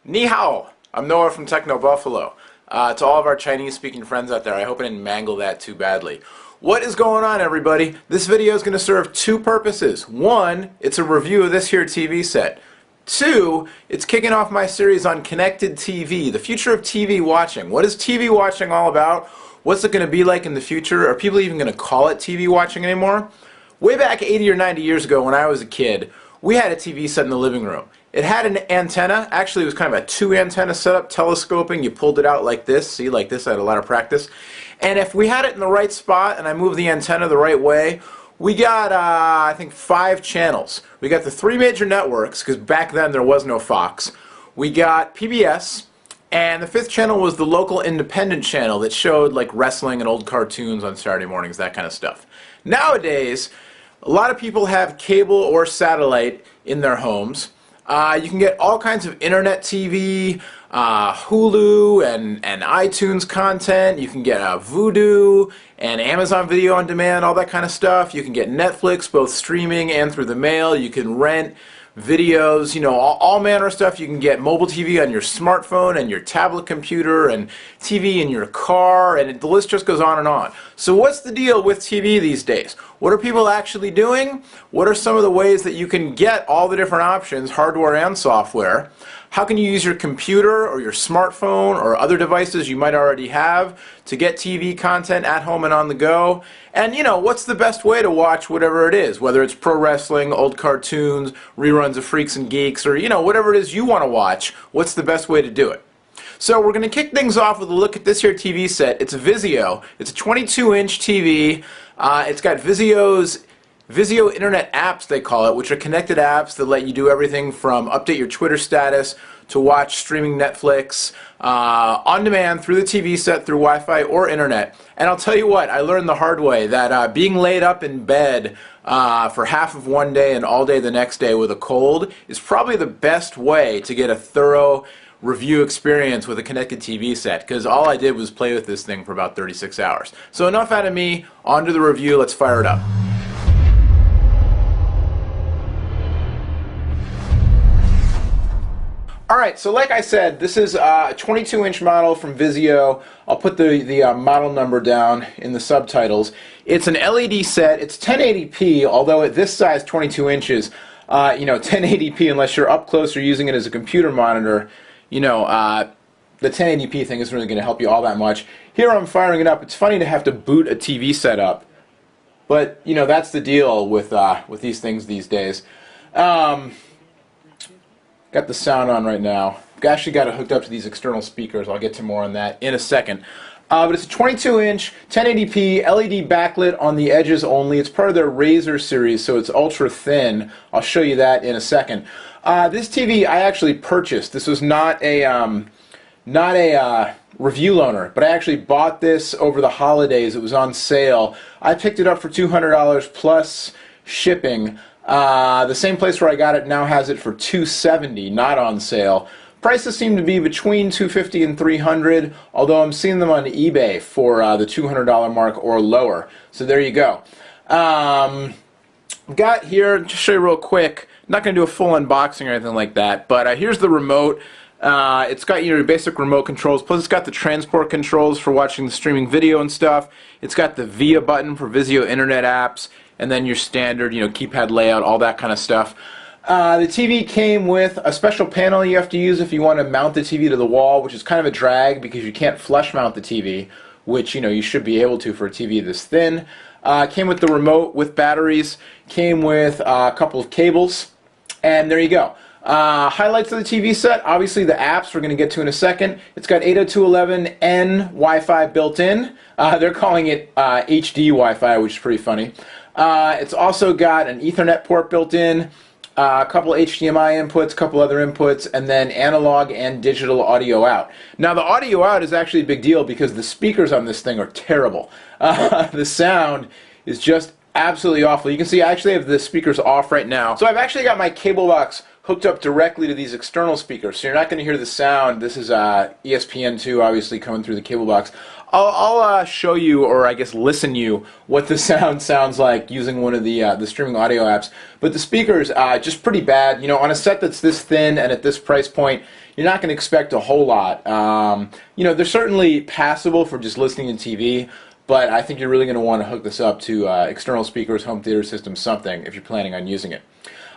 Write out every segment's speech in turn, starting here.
Ni hao! I'm Noah from Techno Buffalo. To all of our Chinese-speaking friends out there, I hope I didn't mangle that too badly. What is going on, everybody? This video is going to serve two purposes. One, it's a review of this here TV set. Two, it's kicking off my series on connected TV, the future of TV watching. What is TV watching all about? What's it going to be like in the future? Are people even going to call it TV watching anymore? Way back 80 or 90 years ago when I was a kid, we had a TV set in the living room. It had an antenna. Actually, it was kind of a two-antenna setup, telescoping. You pulled it out like this. See, like this. I had a lot of practice. And if we had it in the right spot and I moved the antenna the right way, we got, I think, 5 channels. We got the 3 major networks, because back then there was no Fox. We got PBS, and the 5th channel was the local independent channel that showed like wrestling and old cartoons on Saturday mornings, that kind of stuff. Nowadays, a lot of people have cable or satellite in their homes. You can get all kinds of internet TV, Hulu and iTunes content. You can get Vudu and Amazon Video on Demand, all that kind of stuff. You can get Netflix, both streaming and through the mail. You can rent videos, you know, all manner of stuff. You can get mobile TV on your smartphone and your tablet computer and TV in your car, and the list just goes on and on. So what's the deal with TV these days? What are people actually doing? What are some of the ways that you can get all the different options, hardware and software? How can you use your computer or your smartphone or other devices you might already have to get TV content at home and on the go? And, you know, what's the best way to watch whatever it is, whether it's pro wrestling, old cartoons, reruns of Freaks and Geeks, or, you know, whatever it is you want to watch, what's the best way to do it? So we're going to kick things off with a look at this here TV set. It's a Vizio. It's a 22-inch TV. It's got Vizio Internet apps, they call it, which are connected apps that let you do everything from update your Twitter status to watch streaming Netflix on demand through the TV set, through Wi-Fi or Internet. And I'll tell you what, I learned the hard way that being laid up in bed for half of one day and all day the next day with a cold is probably the best way to get a thorough review experience with a connected TV set, because all I did was play with this thing for about 36 hours. So enough out of me, on to the review, let's fire it up. Alright, so like I said, this is a 22-inch model from Vizio. I'll put the model number down in the subtitles. It's an LED set. It's 1080p, although at this size, 22 inches, you know, 1080p, unless you're up close or using it as a computer monitor, you know, the 1080p thing isn't really going to help you all that much. Here I'm firing it up. It's funny to have to boot a TV set up, but, you know, that's the deal with these things these days. Got the sound on right now. I've actually got it hooked up to these external speakers. I'll get to more on that in a second. But it's a 22-inch, 1080p, LED backlit on the edges only. It's part of their Razor series, so it's ultra thin. I'll show you that in a second. This TV I actually purchased. This was not a review loaner, but I actually bought this over the holidays. It was on sale. I picked it up for $200 plus shipping. The same place where I got it now has it for $270, not on sale. Prices seem to be between $250 and $300, although I'm seeing them on eBay for the $200 mark or lower. So there you go. Got here, just show you real quick. I'm not going to do a full unboxing or anything like that, but here's the remote. It's got your basic remote controls, plus it's got the transport controls for watching the streaming video and stuff. It's got the VIA button for Vizio Internet apps, and then your standard, you know, keypad layout, all that kind of stuff. The TV came with a special panel you have to use if you want to mount the TV to the wall, which is kind of a drag because you can't flush mount the TV, which, you know, you should be able to for a TV this thin. Came with the remote with batteries, came with a couple of cables, and there you go. Highlights of the TV set, obviously the apps we're going to get to in a second. It's got 802.11n Wi-Fi built in. They're calling it HD Wi-Fi, which is pretty funny. It's also got an Ethernet port built in, a couple HDMI inputs, a couple other inputs, and then analog and digital audio out. Now the audio out is actually a big deal because the speakers on this thing are terrible. The sound is just absolutely awful. You can see I actually have the speakers off right now. So I've actually got my cable box hooked up directly to these external speakers, so you're not going to hear the sound. This is ESPN2 obviously coming through the cable box. I'll show you, or I guess listen you, what the sound sounds like using one of the streaming audio apps. But the speakers, just pretty bad. You know, on a set that's this thin and at this price point, you're not going to expect a whole lot. You know, they're certainly passable for just listening to TV, but I think you're really going to want to hook this up to external speakers, home theater systems, something, if you're planning on using it.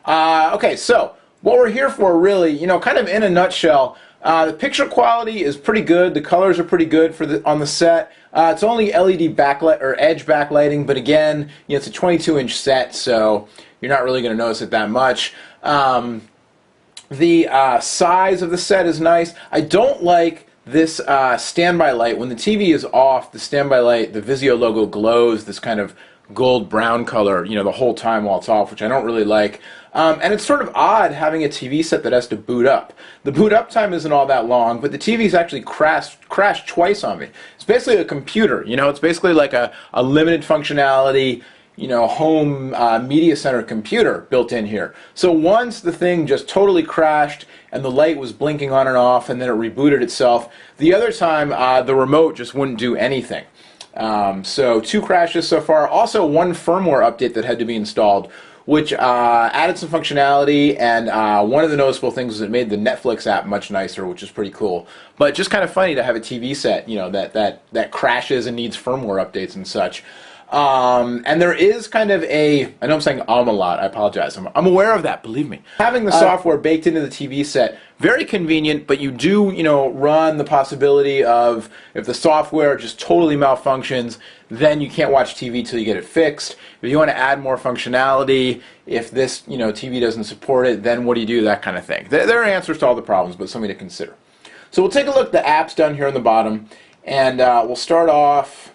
Okay, so what we're here for, really, you know, kind of in a nutshell, the picture quality is pretty good. The colors are pretty good for on the set. It's only LED backlight or edge backlighting, but again, you know, it's a 22-inch set, so you're not really going to notice it that much. The size of the set is nice. I don't like this standby light. When the TV is off, the standby light, the Vizio logo glows this kind of gold brown color, you know, the whole time while it's off, which I don't really like. And it's sort of odd having a TV set that has to boot up. The boot up time isn't all that long, but the TV's actually crashed twice on me. It's basically a computer, you know, it's basically like a limited functionality, you know, home media center computer built in here. So once the thing just totally crashed and the light was blinking on and off and then it rebooted itself, the other time the remote just wouldn't do anything. So 2 crashes so far. Also 1 firmware update that had to be installed, which added some functionality, and one of the noticeable things is it made the Netflix app much nicer, which is pretty cool. But just kind of funny to have a TV set, you know, that crashes and needs firmware updates and such. And there is kind of I know I'm saying a lot, I apologize. I'm aware of that, believe me. Having the software baked into the TV set, very convenient, but you do, you know, run the possibility of, if the software just totally malfunctions, then you can't watch TV till you get it fixed. If you want to add more functionality, if this, you know, TV doesn't support it, then what do you do, that kind of thing. There are answers to all the problems, but something to consider. So we'll take a look at the apps down here on the bottom, and we'll start off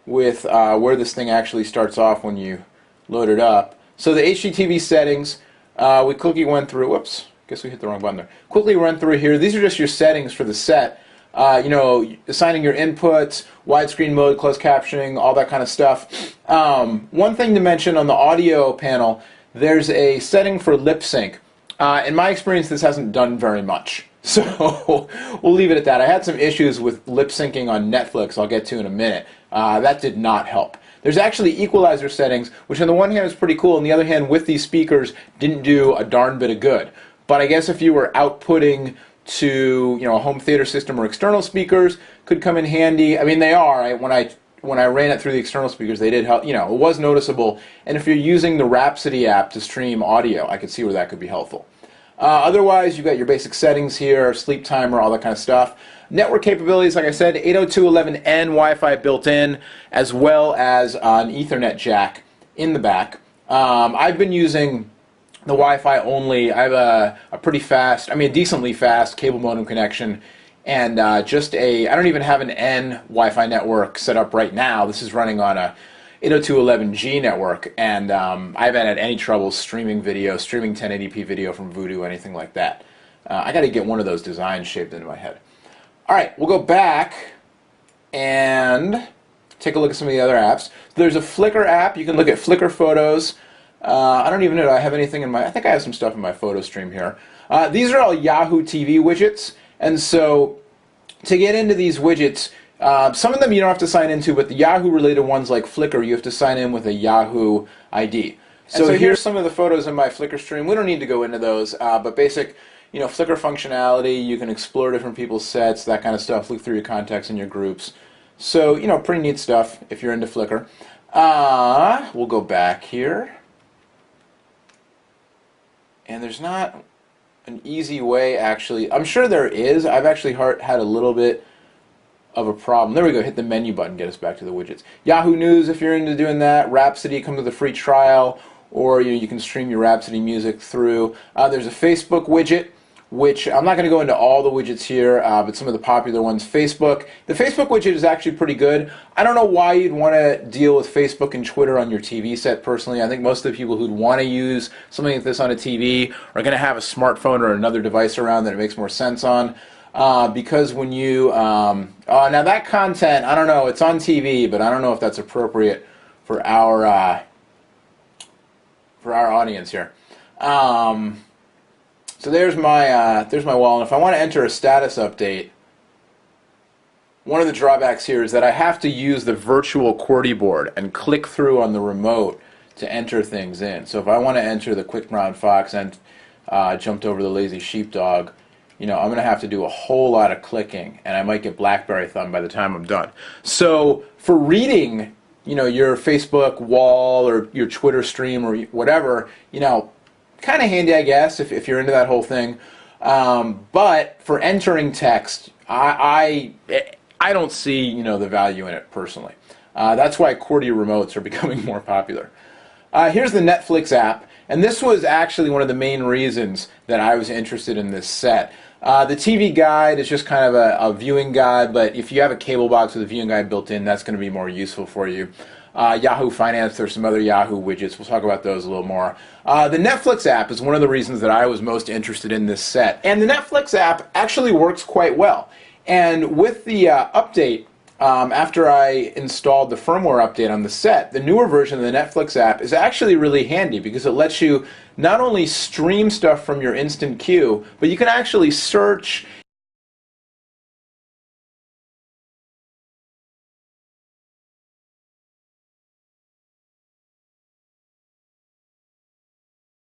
with where this thing actually starts off when you load it up. So the HDTV settings, we quickly went through, whoops, guess we hit the wrong button there. Quickly run through here. These are just your settings for the set. You know, assigning your inputs, widescreen mode, closed captioning, all that kind of stuff. One thing to mention on the audio panel, there's a setting for lip sync. In my experience, this hasn't done very much. So we'll leave it at that. I had some issues with lip syncing on Netflix I'll get to in a minute. That did not help. There's actually equalizer settings, which on the one hand is pretty cool, on the other hand, with these speakers, didn't do a darn bit of good. But I guess if you were outputting to, you know, a home theater system or external speakers, could come in handy. I mean, they are. When I ran it through the external speakers, they did help. You know, it was noticeable. And if you're using the Rhapsody app to stream audio, I could see where that could be helpful. Otherwise, you've got your basic settings here, sleep timer, all that kind of stuff. Network capabilities, like I said, 802.11n Wi-Fi built in, as well as an Ethernet jack in the back. I've been using the Wi-Fi only. I have a pretty fast, I mean a decently fast cable modem connection, and I don't even have an N Wi-Fi network set up right now. This is running on a 802.11g network, and I haven't had any trouble streaming video, streaming 1080p video from Voodoo, anything like that. I got to get one of those designs shaped into my head. Alright, we'll go back and take a look at some of the other apps. There's a Flickr app. You can look at Flickr photos. I don't even know, do I have anything in my, I think I have some stuff in my photo stream here. These are all Yahoo TV widgets, and so to get into these widgets, some of them you don't have to sign into, but the Yahoo related ones like Flickr, you have to sign in with a Yahoo ID. So here's some of the photos in my Flickr stream. We don't need to go into those, but basic, you know, Flickr functionality, you can explore different people's sets, that kind of stuff, look through your contacts and your groups. So, you know, pretty neat stuff if you're into Flickr. We'll go back here. And there's not an easy way, actually. I'm sure there is. I've actually had a little bit of a problem. There we go. Hit the menu button, get us back to the widgets. Yahoo News, if you're into doing that. Rhapsody comes with a free trial, or you can stream your Rhapsody music through. There's a Facebook widget, which I'm not going to go into all the widgets here, but some of the popular ones. Facebook. The Facebook widget is actually pretty good. I don't know why you'd want to deal with Facebook and Twitter on your TV set personally. I think most of the people who'd want to use something like this on a TV are going to have a smartphone or another device around that it makes more sense on. Because when you, now that content, I don't know, it's on TV, but I don't know if that's appropriate for our audience here. So there's my wall, and if I want to enter a status update, one of the drawbacks here is that I have to use the virtual QWERTY board and click through on the remote to enter things in. So if I want to enter the quick brown fox and jumped over the lazy sheepdog, I'm going to have to do a whole lot of clicking, and I might get BlackBerry thumb by the time I'm done. So for reading, your Facebook wall or your Twitter stream or whatever, kind of handy, I guess, if you're into that whole thing. But for entering text, I don't see, the value in it personally. That's why QWERTY remotes are becoming more popular. Here's the Netflix app, and this was actually one of the main reasons that I was interested in this set. The TV guide is just kind of a viewing guide, but if you have a cable box with a viewing guide built in, that's going to be more useful for you. Yahoo Finance, there's some other Yahoo widgets. We'll talk about those a little more. The Netflix app is one of the reasons that I was most interested in this set. And the Netflix app actually works quite well. And with the update, after I installed the firmware update on the set, the newer version of the Netflix app is actually really handy because it lets you not only stream stuff from your instant queue, but you can actually search